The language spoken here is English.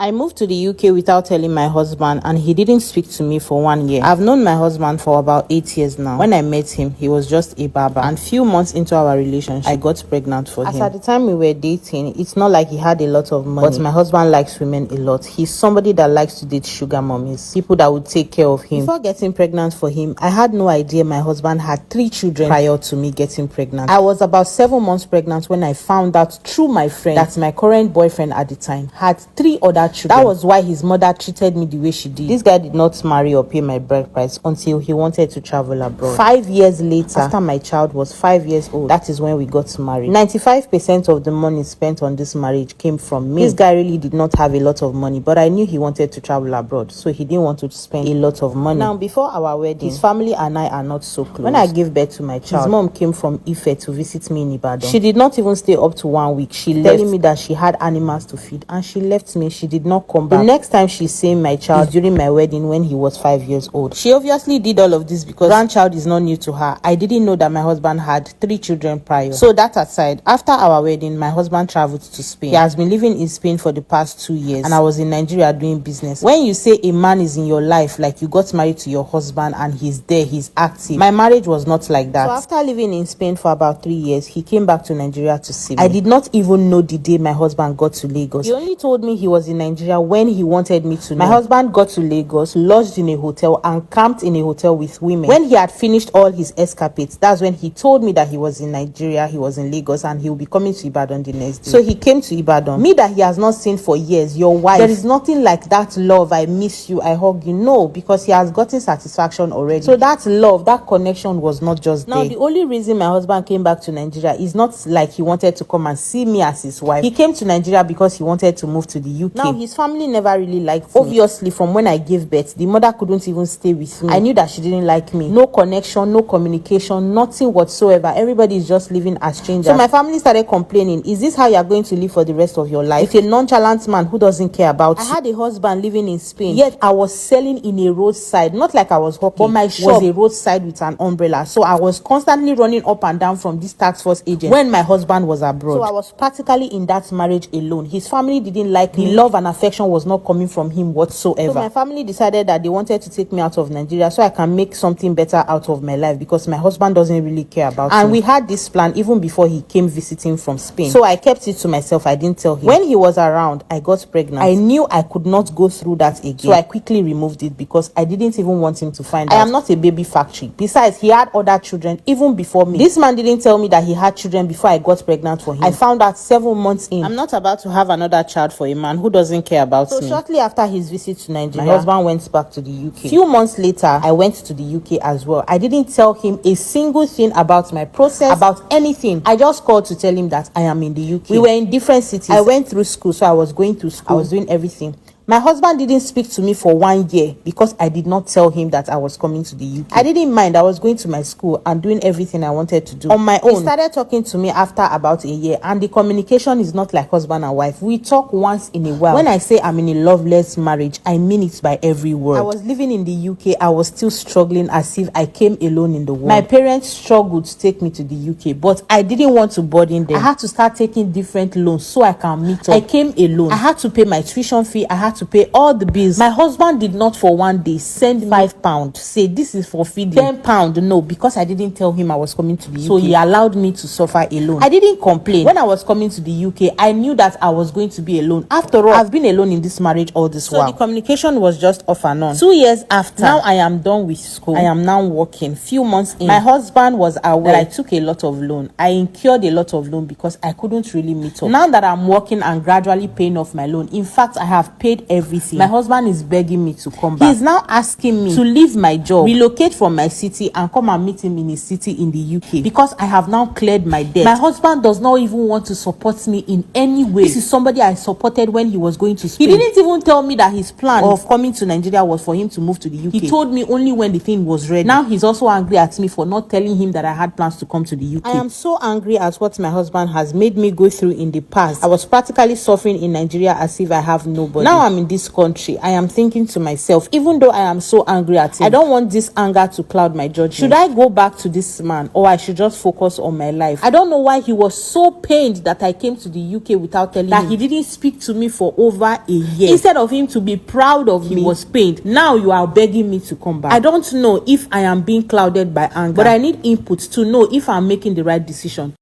I moved to the UK without telling my husband, and he didn't speak to me for 1 year. I've known my husband for about 8 years now. When I met him, he was just a barber, and few months into our relationship, I got pregnant for him. As at the time we were dating, it's not like he had a lot of money, but my husband likes women a lot. He's somebody that likes to date sugar mummies, people that would take care of him. Before getting pregnant for him, I had no idea my husband had 3 children prior to me getting pregnant. I was about 7 months pregnant when I found out through my friend that my current boyfriend at the time had 3 other children. That was why his mother treated me the way she did. This guy did not marry or pay my bride price until he wanted to travel abroad. 5 years later, after my child was 5 years old, that is when we got married. 95% of the money spent on this marriage came from me. This guy really did not have a lot of money, but I knew he wanted to travel abroad, so he didn't want to spend a lot of money. Now, before our wedding, his family and I are not so close. When I gave birth to my child, his mom came from Ife to visit me in Ibadan. She did not even stay up to 1 week. She left, telling me that she had animals to feed, and she left me. She did not come back. The next time she seen my child is during my wedding when he was 5 years old. She obviously did all of this because grandchild is not new to her. I didn't know that my husband had 3 children prior. So that aside, after our wedding, my husband traveled to Spain. He has been living in Spain for the past 2 years, and I was in Nigeria doing business. When you say a man is in your life, like you got married to your husband and he's there, he's active. My marriage was not like that. So after living in Spain for about 3 years, he came back to Nigeria to see me. I did not even know the day my husband got to Lagos. He only told me he was in Nigeria when he wanted me to know. My husband got to Lagos, lodged in a hotel, and camped in a hotel with women. When he had finished all his escapades, that's when he told me that he was in Nigeria, he was in Lagos, and he will be coming to Ibadan the next day. So he came to Ibadan. Me that he has not seen for years, your wife. There is nothing like that love, I miss you, I hug you. No, because he has gotten satisfaction already. So that love, that connection was not just there. Now, the only reason my husband came back to Nigeria is not like he wanted to come and see me as his wife. He came to Nigeria because he wanted to move to the UK. Now, his family never really liked me. Obviously, from when I gave birth, the mother couldn't even stay with me. I knew that she didn't like me. No connection, no communication, nothing whatsoever. Everybody is just living as strangers. So my family started complaining, is this how you are going to live for the rest of your life? With a nonchalant man who doesn't care about you. I had a husband living in Spain, yet I was selling in a roadside. Not like I was hawking, but my shop was a roadside with an umbrella. So I was constantly running up and down from this tax force agent when my husband was abroad. So I was practically in that marriage alone. His family didn't like me. Love and affection was not coming from him whatsoever. So my family decided that they wanted to take me out of Nigeria so I can make something better out of my life, because my husband doesn't really care about me. And we had this plan even before he came visiting from Spain. So I kept it to myself. I didn't tell him. When he was around, I got pregnant. I knew I could not go through that again. So I quickly removed it because I didn't even want him to find out. I am not a baby factory. Besides, he had other children even before me. This man didn't tell me that he had children before I got pregnant for him. I found out 7 months in. I'm not about to have another child for a man who doesn't care about me. So shortly after his visit to Nigeria, my husband went back to the UK. Few months later, I went to the UK as well. I didn't tell him a single thing about my process, about anything. I just called to tell him that I am in the UK. We were in different cities. I went through school, so I was going to school. I was doing everything. My husband didn't speak to me for 1 year because I did not tell him that I was coming to the UK. I didn't mind. I was going to my school and doing everything I wanted to do on my own. He started talking to me after about a year, and the communication is not like husband and wife. We talk once in a while. When I say I'm in a loveless marriage, I mean it by every word. I was living in the UK. I was still struggling as if I came alone in the world. My parents struggled to take me to the UK, but I didn't want to burden them. I had to start taking different loans so I can meet up. I came alone. I had to pay my tuition fee. I had to pay all the bills. My husband did not for one day send £5, say this is for feeding. £10, no, because I didn't tell him I was coming to the UK. So he allowed me to suffer alone. I didn't complain. When I was coming to the UK, I knew that I was going to be alone. After all, I've been alone in this marriage all this while. So the communication was just off and on. 2 years after, now I am done with school. I am now working. Few months in, my husband was aware that I took a lot of loan. I incurred a lot of loan because I couldn't really meet up. Now that I'm working and gradually paying off my loan, in fact, I have paid everything. My husband is begging me to come back. He's now asking me to leave my job, relocate from my city, and come and meet him in his city in the UK because I have now cleared my debt. My husband does not even want to support me in any way. This is somebody I supported when he was going to Spain. He didn't even tell me that his plan of coming to Nigeria was for him to move to the UK. He told me only when the thing was ready. Now he's also angry at me for not telling him that I had plans to come to the UK. I am so angry at what my husband has made me go through in the past. I was practically suffering in Nigeria as if I have nobody. Now I'm am in this country, I am thinking to myself, even though I am so angry at him, I don't want this anger to cloud my judgment. Should I go back to this man, or I should just focus on my life? I don't know why he was so pained that I came to the UK without telling him. He didn't speak to me for over a year. Instead of him to be proud of me, he was pained. Now you are begging me to come back. I don't know if I am being clouded by anger, but I need input to know if I'm making the right decision.